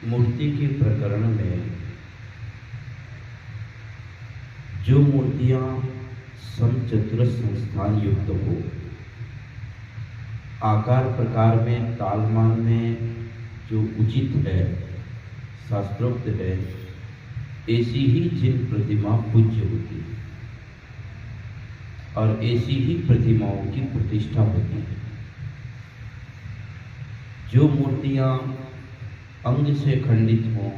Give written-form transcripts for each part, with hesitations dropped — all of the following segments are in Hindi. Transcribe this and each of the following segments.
मूर्ति के प्रकरण में जो मूर्तियां समचतुरस संस्थान युक्त हो, आकार प्रकार में तालमान में जो उचित है, शास्त्रोक्त है, ऐसी ही जिन प्रतिमा पूज्य होती है और ऐसी ही प्रतिमाओं की प्रतिष्ठा होती है। जो मूर्तियां अंग से खंडित हों,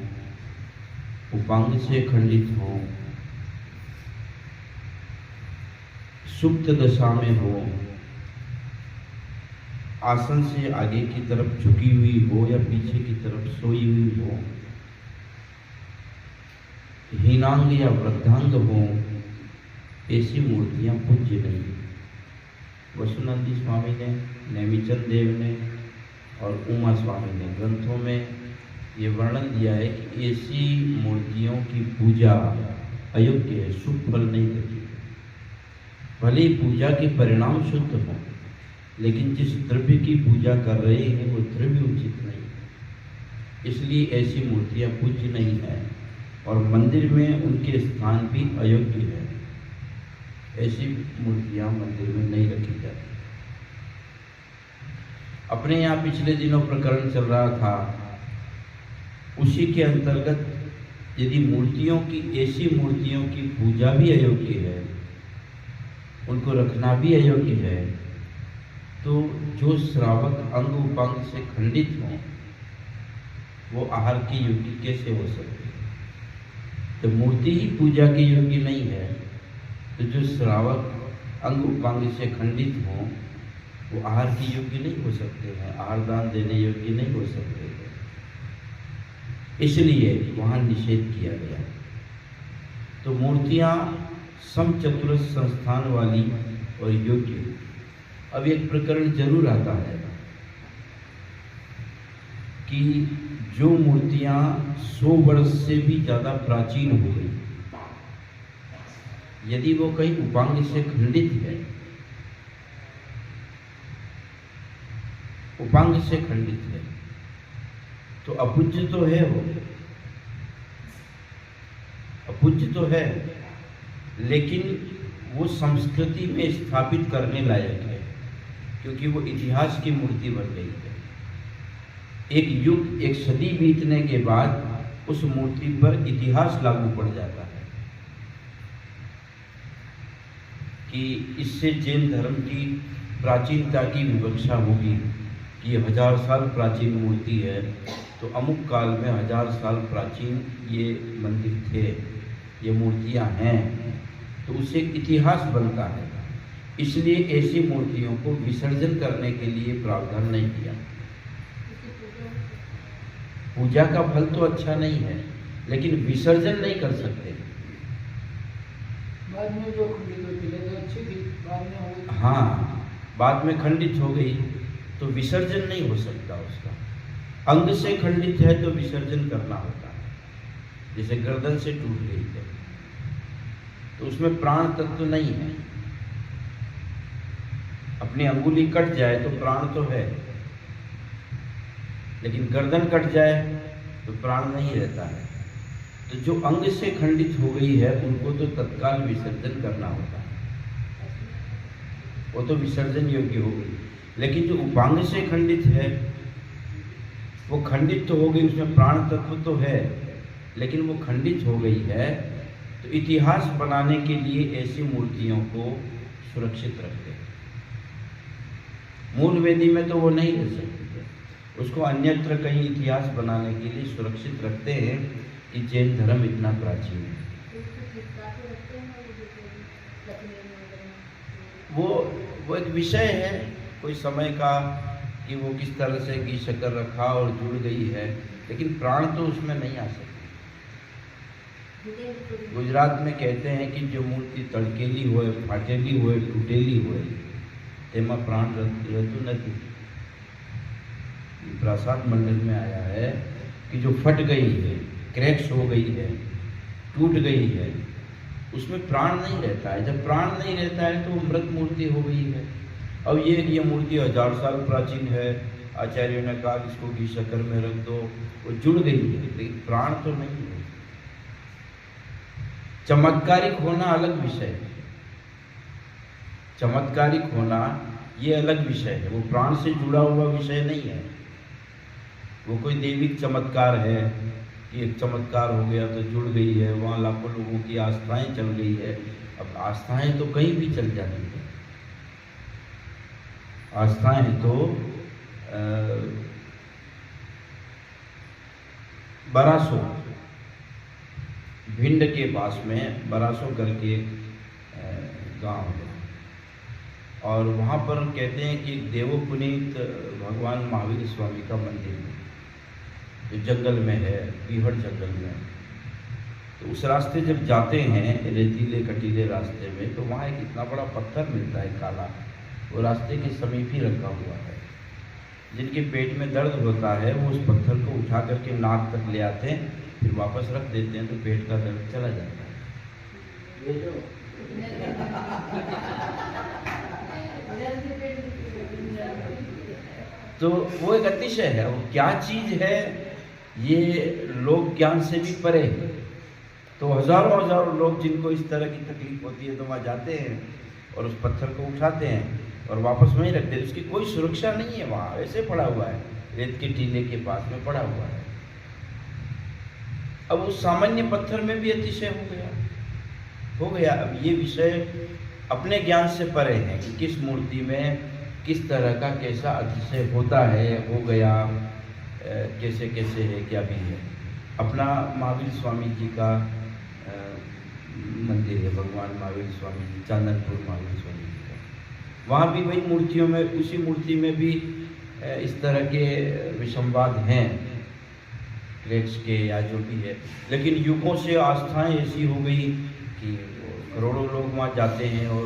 उपांग से खंडित हों, सुप्त दशा में हो, आसन से आगे की तरफ झुकी हुई हो या पीछे की तरफ सोई हुई हो, हीनांग या वृद्धांग हो, ऐसी मूर्तियां पूज्य नहीं। वसुनंदी स्वामी ने, नेमिचंद देव ने और उमा स्वामी ने ग्रंथों में ये वर्णन दिया है कि ऐसी मूर्तियों की पूजा अयोग्य है, शुभ फल नहीं देती। भले ही पूजा के परिणाम शुद्ध हों, लेकिन जिस द्रव्य की पूजा कर रहे हैं वो द्रव्य उचित नहीं, इसलिए ऐसी मूर्तियां पूज्य नहीं है और मंदिर में उनके स्थान भी अयोग्य है। ऐसी मूर्तियां मंदिर में नहीं रखी जाती। अपने यहाँ पिछले दिनों प्रकरण चल रहा था, उसी के अंतर्गत यदि मूर्तियों की, ऐसी मूर्तियों की पूजा भी अयोग्य है, उनको रखना भी अयोग्य है, तो जो श्रावक अंग उपांग से खंडित हों वो आहार के योग्य कैसे हो सकते हैं? तो मूर्ति ही पूजा के योग्य नहीं है, तो जो श्रावक अंग उपांग से खंडित हों वो आहार के योग्य नहीं हो सकते हैं, आहार दान देने योग्य नहीं हो सकते हैं। इसलिए वहाँ निषेध किया गया। तो मूर्तियाँ समचतुरस संस्थान वाली और योग्य। अब एक प्रकरण जरूर आता है कि जो मूर्तियां 100 वर्ष से भी ज्यादा प्राचीन हो गई, यदि वो कहीं उपांग से खंडित है, उपांग से खंडित है, तो अपूज्य तो है, वो अपूज्य तो है, लेकिन वो संस्कृति में स्थापित करने लायक है, क्योंकि वो इतिहास की मूर्ति बन गई है। एक युग, एक सदी बीतने के बाद उस मूर्ति पर इतिहास लागू पड़ जाता है कि इससे जैन धर्म की प्राचीनता की विवक्षा होगी कि ये 1000 साल प्राचीन मूर्ति है, तो अमुक काल में 1000 साल प्राचीन ये मंदिर थे, ये मूर्तियां हैं, तो उसे इतिहास बनता है। इसलिए ऐसी मूर्तियों को विसर्जन करने के लिए प्रावधान नहीं किया। पूजा का फल तो अच्छा नहीं है, लेकिन विसर्जन नहीं कर सकते। बाद में जो खंडित होती है अच्छी थी, बाद में हाँ, बाद में खंडित हो गई तो विसर्जन नहीं हो सकता उसका। अंग से खंडित है तो विसर्जन करना होता है, जैसे गर्दन से टूट गई है तो उसमें प्राण तत्व नहीं है। अपनी अंगुली कट जाए तो प्राण तो है, लेकिन गर्दन कट जाए तो प्राण नहीं रहता है। तो जो अंग से खंडित हो गई है उनको तो तत्काल विसर्जन करना होता है, वो तो विसर्जन योग्य हो गई। लेकिन जो उपांग से खंडित है वो खंडित तो हो गई, उसमें प्राण तत्व तो है, लेकिन वो खंडित हो गई है, तो इतिहास बनाने के लिए ऐसी मूर्तियों को सुरक्षित रखते हैं। मूल वेदी में तो वो नहीं रह सकती, उसको अन्यत्र कहीं इतिहास बनाने के लिए सुरक्षित रखते हैं कि जैन धर्म इतना प्राचीन है। वो एक विषय है कोई समय का कि वो किस तरह से घी शक्कर रखा और जुड़ गई है, लेकिन प्राण तो उसमें नहीं आ सकते। गुजरात में कहते हैं कि जो मूर्ति तड़केली होए, फाटेली होए, टूटेली होए, तेमा प्राण रहतु नहीं। प्रसाद मंडल में आया है कि जो फट गई है, क्रैक्स हो गई है, टूट गई है, उसमें प्राण नहीं रहता है। जब प्राण नहीं रहता है तो वो मृत मूर्ति हो गई है। अब ये मूर्ति 1000 साल प्राचीन है, आचार्यों ने कहा कि इसको घी शक्कर में रख दो, वो जुड़ गई है, लेकिन प्राण तो नहीं है। चमत्कारिक होना अलग विषय है, चमत्कारिक होना ये अलग विषय है, वो प्राण से जुड़ा हुआ विषय नहीं है। वो कोई दैविक चमत्कार है कि एक चमत्कार हो गया तो जुड़ गई है, वहाँ लाखों लोगों की आस्थाएं चल गई है। अब आस्थाएं तो कहीं भी चल जाती है, आस्थाएं तो बरासो, भिंड के पास में बरासो करके गांव है, और वहाँ पर कहते हैं कि देवोपुनीत भगवान महावीर स्वामी का मंदिर है, जो जंगल में है, बीहड़ जंगल में। तो उस रास्ते जब जाते हैं, रेतीले कटीले रास्ते में, तो वहाँ एक इतना बड़ा पत्थर मिलता है काला, वो रास्ते के समीप ही रखा हुआ है। जिनके पेट में दर्द होता है वो उस पत्थर को उठा करके नाक तक ले आते हैं, फिर वापस रख देते हैं, तो पेट का दर्द चला जाता है। तो वो एक अतिशय है, वो क्या चीज है ये लोक ज्ञान से भी परे है। तो हजारों लोग जिनको इस तरह की तकलीफ होती है तो वहाँ जाते हैं और उस पत्थर को उठाते हैं और वापस वहीं रख देते। उसकी कोई सुरक्षा नहीं है, वहाँ ऐसे पड़ा हुआ है, रेत के टीले के पास में पड़ा हुआ है। अब उस सामान्य पत्थर में भी अतिशय हो गया। अब ये विषय अपने ज्ञान से परे है कि किस मूर्ति में किस तरह का कैसा अतिशय होता है, हो गया, कैसे कैसे है, क्या भी है। अपना महावीर स्वामी जी का मंदिर है, भगवान महावीर स्वामी जी, चांदनपुर महावीर स्वामी जी का, वहाँ भी वही मूर्तियों में, उसी मूर्ति में भी इस तरह के विसंवाद हैं, ग्रेट्स के या जो भी है। लेकिन युगों से आस्थाएं ऐसी हो गई कि करोड़ों लोग वहाँ जाते हैं और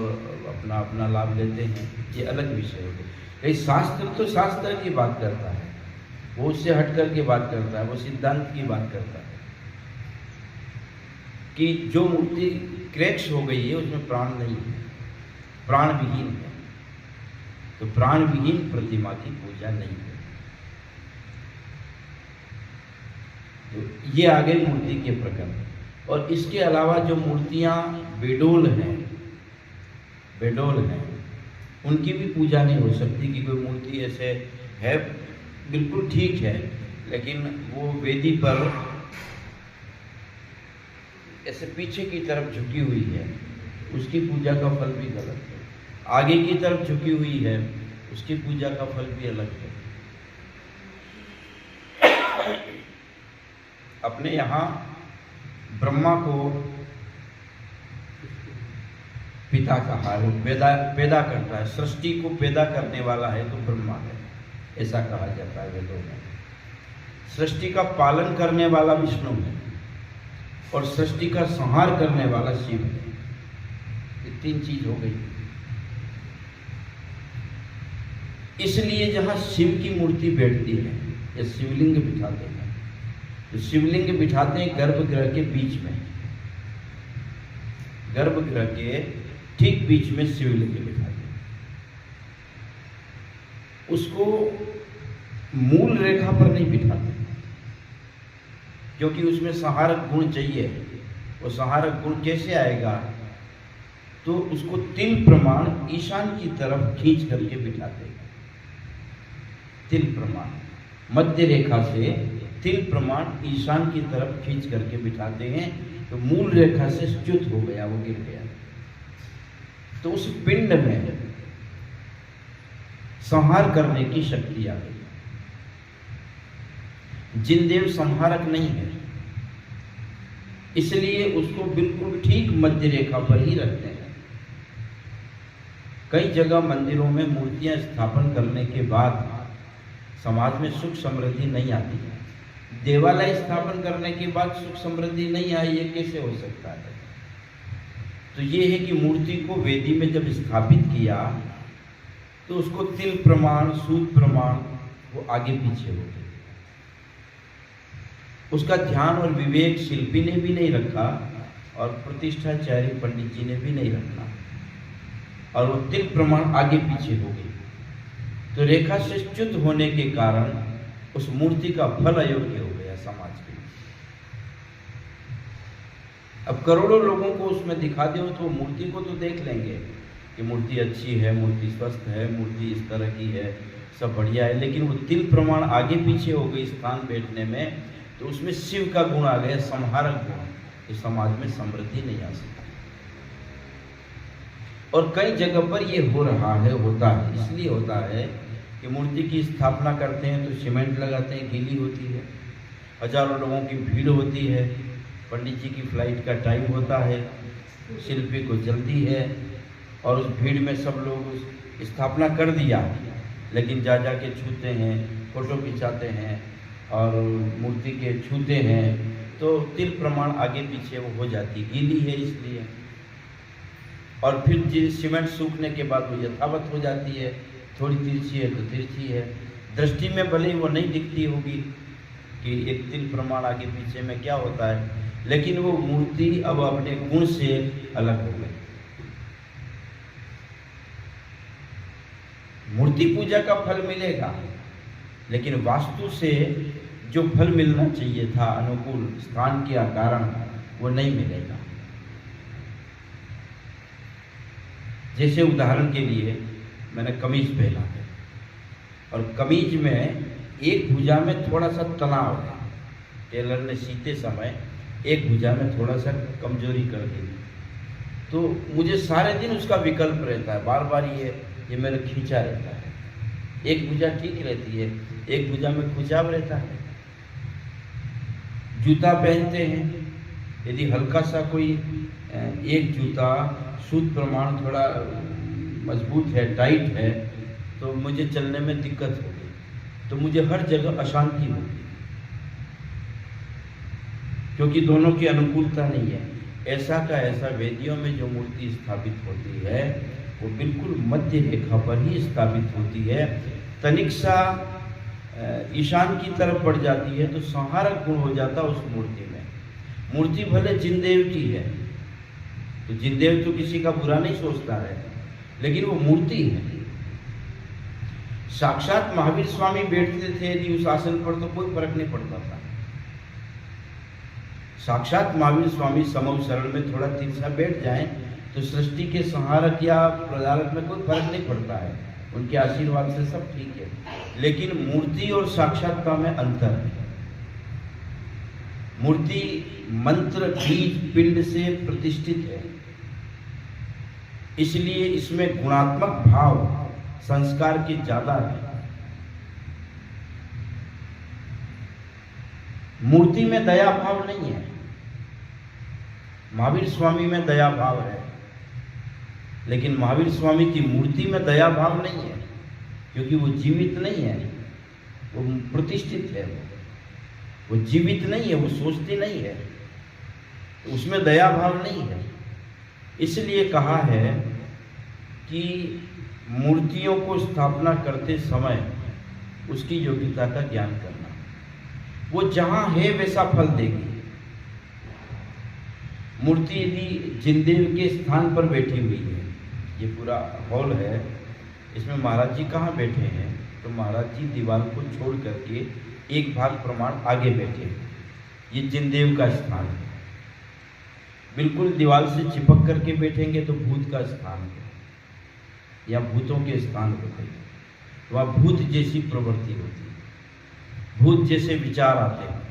अपना अपना लाभ लेते हैं, ये अलग विषय हो गया। शास्त्र तो शास्त्र की बात करता है, वो उससे हट करके बात करता है, वो सिद्धांत की बात करता है कि जो मूर्ति क्रैक्स हो गई है उसमें प्राण नहीं है, प्राण विहीन है, तो प्राण विहीन प्रतिमा की पूजा नहीं है। तो ये आ गए मूर्ति के प्रकार। और इसके अलावा जो मूर्तियां बेडोल हैं, उनकी भी पूजा नहीं हो सकती। कि कोई मूर्ति ऐसे है बिल्कुल ठीक है, लेकिन वो वेदी पर ऐसे पीछे की तरफ झुकी हुई है, उसकी पूजा का फल भी गलत है। आगे की तरफ झुकी हुई है, उसकी पूजा का फल भी अलग है। अपने यहाँ ब्रह्मा को पिता कहा है, पैदा करता है, सृष्टि को पैदा करने वाला है तो ब्रह्मा है, ऐसा कहा जाता है वेदों में। सृष्टि का पालन करने वाला विष्णु है और सृष्टि का संहार करने वाला शिव है। ये तीन चीज हो गई। इसलिए जहां शिव की मूर्ति बैठती है या शिवलिंग बिठाते हैं, तो शिवलिंग बिठाते हैं गर्भगृह के बीच में, गर्भगृह के ठीक बीच में शिवलिंग बिठाते हैं। उसको मूल रेखा पर नहीं बिठाते, क्योंकि उसमें संहारक गुण चाहिए। वो संहारक गुण कैसे आएगा? तो उसको तिल प्रमाण ईशान की तरफ खींच करके बिठाते हैं। तिल प्रमाण मध्य रेखा से तिल प्रमाण ईशान की तरफ खींच करके बिठाते हैं, तो मूल रेखा से च्युत हो गया, वो गिर गया। तो उस पिंड में संहार करने की शक्ति आ गई। जिनदेव संहारक नहीं है, इसलिए उसको बिल्कुल ठीक मध्य रेखा पर ही रखते हैं। कई जगह मंदिरों में मूर्तियां स्थापन करने के बाद समाज में सुख समृद्धि नहीं आती है। देवालय स्थापन करने के बाद सुख समृद्धि नहीं आई, ये कैसे हो सकता है? तो ये है कि मूर्ति को वेदी में जब स्थापित किया तो उसको तिल प्रमाण, सूत प्रमाण वो आगे पीछे हो गए। उसका ध्यान और विवेक शिल्पी ने भी नहीं रखा और प्रतिष्ठाचार्य पंडित जी ने भी नहीं रखा, और वो तिल प्रमाण आगे पीछे हो गई। तो तो रेखा से च्युत होने के कारण उस मूर्ति का फल अयोग्य हो गया समाज के लिए। अब करोड़ों लोगों को उसमें दिखा दो तो वो मूर्ति को तो देख लेंगे कि मूर्ति अच्छी है, मूर्ति स्वस्थ है, मूर्ति इस तरह की है, सब बढ़िया है, लेकिन वो तिल प्रमाण आगे पीछे हो गई स्थान बैठने में, तो उसमें शिव का गुण आ गया, संहारक गुण, तो समाज में समृद्धि नहीं आ सकती। और कई जगह पर ये हो रहा है, होता है, इसलिए होता है कि मूर्ति की स्थापना करते हैं तो सीमेंट लगाते हैं, गीली होती है, हजारों लोगों की भीड़ होती है, पंडित जी की फ्लाइट का टाइम होता है, शिल्पी को जल्दी है, और उस भीड़ में सब लोग स्थापना कर दिया, लेकिन जा के छूते हैं, फोटो खिंचाते हैं और मूर्ति के छूते हैं, तो तिल प्रमाण आगे पीछे वो हो जाती, गीली है इसलिए। और फिर जिस सीमेंट सूखने के बाद वो यथावत हो जाती है, थोड़ी तिरछी है तो तिरछी है, दृष्टि में भले वो नहीं दिखती होगी कि एक तिल प्रमाण आगे पीछे में क्या होता है, लेकिन वो मूर्ति अब अपने गुण से अलग हो गई। मूर्ति पूजा का फल मिलेगा, लेकिन वास्तु से जो फल मिलना चाहिए था अनुकूल स्थान के कारण, वो नहीं मिलेगा। जैसे उदाहरण के लिए मैंने कमीज पहना है और कमीज में एक भुजा में थोड़ा सा तनाव है, टेलर ने सीते समय एक भुजा में थोड़ा सा कमजोरी कर दी, तो मुझे सारे दिन उसका विकल्प रहता है, बार बार ये मेरा खींचा रहता है। एक भुजा ठीक रहती है, एक भुजा में खुचाव रहता है। जूता पहनते हैं, यदि हल्का सा कोई एक जूता सूत प्रमाण थोड़ा मजबूत है, टाइट है, तो मुझे चलने में दिक्कत होगी, तो मुझे हर जगह अशांति होगी, क्योंकि दोनों की अनुकूलता नहीं है। ऐसा का ऐसा वेदियों में जो मूर्ति स्थापित होती है वो बिल्कुल मध्य रेखा पर ही स्थापित होती है। तनिक सा ईशान की तरफ बढ़ जाती है तो संहारक गुण हो जाता उस मूर्ति में। मूर्ति भले जिनदेव की है, तो जिनदेव तो किसी का बुरा नहीं सोचता है, लेकिन वो मूर्ति है। साक्षात महावीर स्वामी बैठते थे यदि उस आसन पर तो कोई फर्क नहीं पड़ता था। साक्षात महावीर स्वामी समव शरण में थोड़ा तिरछा बैठ जाएं तो सृष्टि के संहारक या प्रदारक में कोई फर्क नहीं पड़ता है, उनके आशीर्वाद से सब ठीक है। लेकिन मूर्ति और साक्षात्कार में अंतर है। मूर्ति मंत्र बीज पिंड से प्रतिष्ठित है, इसलिए इसमें गुणात्मक भाव संस्कार के ज्यादा है। मूर्ति में दया भाव नहीं है, महावीर स्वामी में दया भाव है, लेकिन महावीर स्वामी की मूर्ति में दया भाव नहीं है, क्योंकि वो जीवित नहीं है, वो प्रतिष्ठित है, वो जीवित नहीं है, वो सोचती नहीं है, उसमें दया भाव नहीं है। इसलिए कहा है कि मूर्तियों को स्थापना करते समय उसकी योग्यता का ज्ञान करना, वो जहां है वैसा फल देगी। मूर्ति यदि जिनदेव के स्थान पर बैठी हुई है, ये पूरा हॉल है, इसमें महाराज जी कहाँ बैठे हैं, तो महाराज जी दीवार को छोड़ करके एक भाग प्रमाण आगे बैठे हैं, ये जिनदेव का स्थान है। बिल्कुल दीवार से चिपक करके बैठेंगे तो भूत का स्थान है, या भूतों के स्थान होते हैं, वहाँ भूत जैसी प्रवृत्ति होती है, भूत जैसे विचार आते हैं।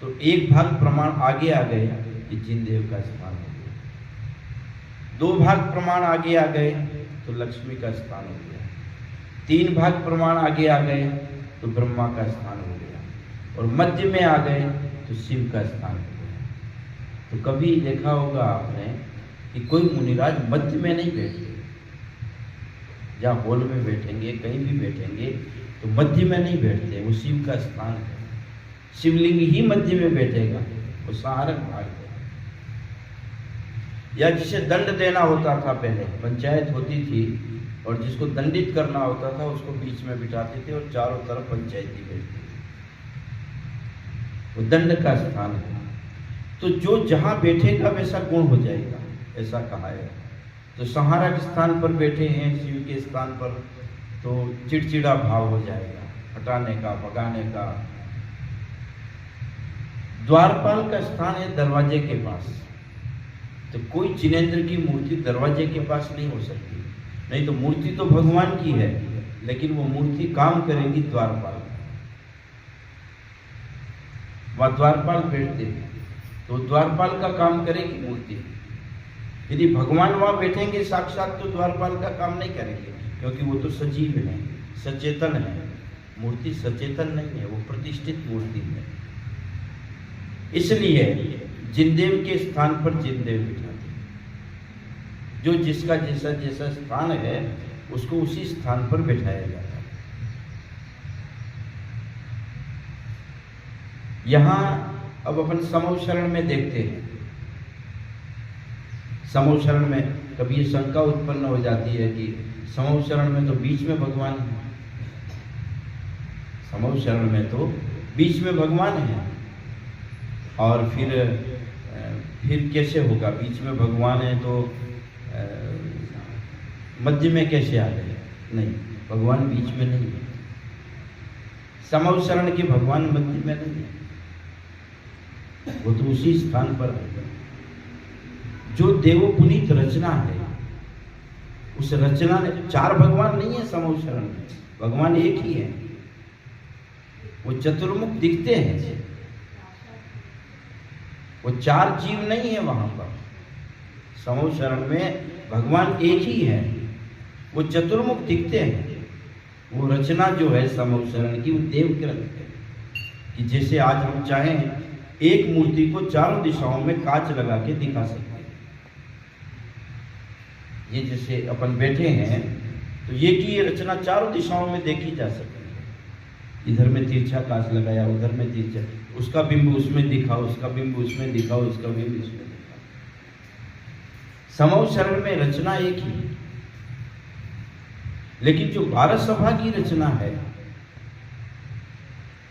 तो एक भाग प्रमाण आगे आ गए, ये जिनदेव का स्थान हो गया। दो भाग प्रमाण आगे आ गए तो लक्ष्मी का स्थान हो गया। तीन भाग प्रमाण आगे आ गए तो ब्रह्मा का स्थान हो गया, और मध्य में आ गए तो शिव का स्थान हो गया। तो कभी देखा होगा आपने कि कोई मुनिराज मध्य में नहीं बैठे, जहाँ हॉल में बैठेंगे, कहीं भी बैठेंगे तो मध्य में नहीं बैठते, वो शिव का स्थान है। शिवलिंग ही मध्य में बैठेगा, वो सहारक भाग है। या जिसे दंड देना होता था, पहले पंचायत होती थी और जिसको दंडित करना होता था उसको बीच में बिठाते थे और चारों तरफ पंचायती बैठती थी, वो दंड का स्थान है। तो जो जहां बैठेगा वैसा गुण हो जाएगा, ऐसा कहा है। तो संहारक स्थान पर बैठे हैं शिव के स्थान पर, तो चिड़चिड़ा भाव हो जाएगा, हटाने का, भगाने का। द्वारपाल का स्थान है दरवाजे के पास, तो कोई जिनेंद्र की मूर्ति दरवाजे के पास नहीं हो सकती। नहीं तो मूर्ति तो भगवान की है, लेकिन वो मूर्ति काम करेगी द्वारपाल। वह द्वारपाल बैठते हैं तो द्वारपाल का काम करेगी मूर्ति। यदि भगवान वहां बैठेंगे साक्षात तो द्वारपाल का काम नहीं करेंगे, क्योंकि वो तो सजीव है, सचेतन है। मूर्ति सचेतन नहीं है, वो प्रतिष्ठित मूर्ति है। इसलिए जिनदेव के स्थान पर जिनदेव बिठाते हैं। जो जिसका जैसा जैसा स्थान है उसको उसी स्थान पर बैठाया जाता है। यहां अब अपन समूह शरण में देखते हैं। समूह शरण में कभी ये शंका उत्पन्न हो जाती है कि समूह शरण में तो बीच में भगवान है, समूह शरण में तो बीच में भगवान है, और फिर कैसे होगा? बीच में भगवान है तो मध्य में कैसे आ गए? नहीं, भगवान बीच में नहीं है। समूह शरण के भगवान मध्य में नहीं है, वो तो उसी स्थान पर है। जो देव पुनीत रचना है, उस रचना ने, चार भगवान नहीं है समूह शरण में, भगवान एक ही है। वो चतुर्मुख दिखते हैं, वो चार जीव नहीं है वहां पर। समूह शरण में भगवान एक ही है, वो चतुर्मुख दिखते हैं। वो रचना जो है समूह शरण की, वो देव ग्रंथ है कि जैसे आज हम चाहें एक मूर्ति को चारों दिशाओं में कांच लगा के दिखा सकते हैं। ये जैसे अपन बैठे हैं तो ये की ये रचना चारों दिशाओं में देखी जा सकती है। इधर में तिरछा कांच लगाया, उधर में तिरछा, उसका बिंब उसमें दिखा, उसका बिंब उसमें दिखा, उसका बिंब इसमें दिखा। समूह शरण में रचना एक ही, लेकिन जो भारत सभा की रचना है,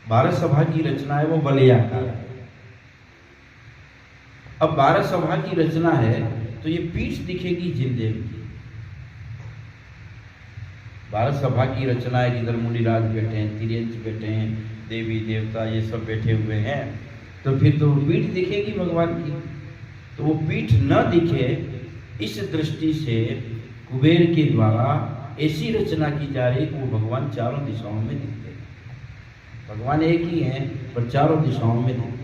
भारत सभा की रचना है वो वलयाकार है। अब भारत सभा की रचना है तो ये पीठ दिखेगी जिनदेव की। भारत सभा की रचना है, इधर मुनिराज बैठे हैं, तिर्यंच बैठे हैं, देवी देवता ये सब बैठे हुए हैं, तो फिर तो पीठ दिखेगी भगवान की। तो वो पीठ न दिखे, इस दृष्टि से कुबेर के द्वारा ऐसी रचना की जा रही कि वो भगवान चारों दिशाओं में दिखते हैं। भगवान एक ही है पर चारों दिशाओं में दिखते हैं।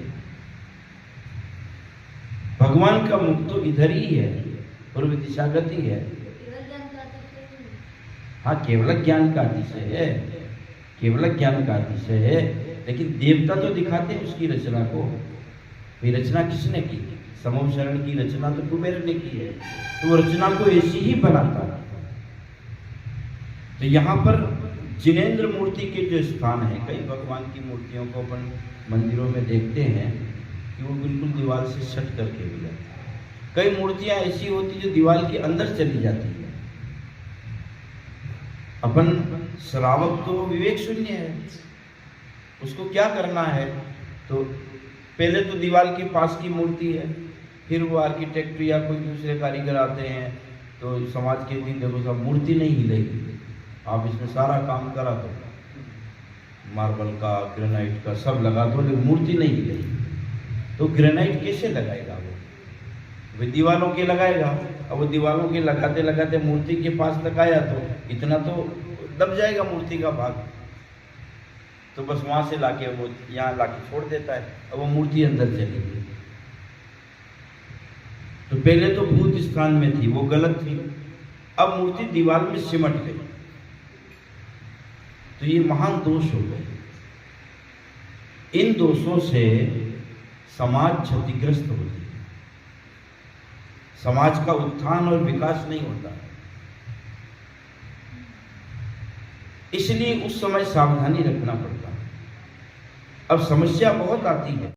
भगवान का मुख तो इधर ही है, पूर्व दिशागति है। हाँ, केवल ज्ञान का अतिशय है, केवल ज्ञान का अतिशय है, लेकिन देवता तो दिखाते हैं उसकी रचना को। ये रचना किसने की? समूह शरण की रचना तो कुबेर ने की है, तो वो रचना को ऐसी ही बनाता है। तो यहाँ पर जिनेंद्र मूर्ति के जो स्थान है, कई भगवान की मूर्तियों को अपन मंदिरों में देखते हैं कि वो बिल्कुल दीवार से सट करके भी जाती है। कई मूर्तियां ऐसी होती जो दीवार के अंदर चली जाती है। अपन श्रावक तो विवेक शून्य है, उसको क्या करना है? तो पहले तो दीवार के पास की मूर्ति है, फिर वो आर्किटेक्ट या कोई दूसरे कारीगर आते हैं तो समाज के दिन देखो सब मूर्ति नहीं हिलेगी, आप इसमें सारा काम करा दो, मार्बल का, ग्रेनाइट का सब लगा दो, लेकिन मूर्ति नहीं हिलेगी। तो ग्रेनाइट कैसे लगाएगा वो दीवालों के लगाएगा। अब वो दीवालों के लगाते लगाते मूर्ति के पास लगाया तो इतना तो दब जाएगा मूर्ति का भाग, तो बस वहां से लाके वो यहाँ लाके छोड़ देता है, अब वो मूर्ति अंदर चली गई। तो पहले तो भूत स्थान में थी, वो गलत थी, अब मूर्ति दीवार में सिमट गई, तो ये महान दोष हो गए। इन दोषों से समाज क्षतिग्रस्त होती है, समाज का उत्थान और विकास नहीं होता। इसलिए उस समय सावधानी रखना पड़ता है। अब समस्या बहुत आती है।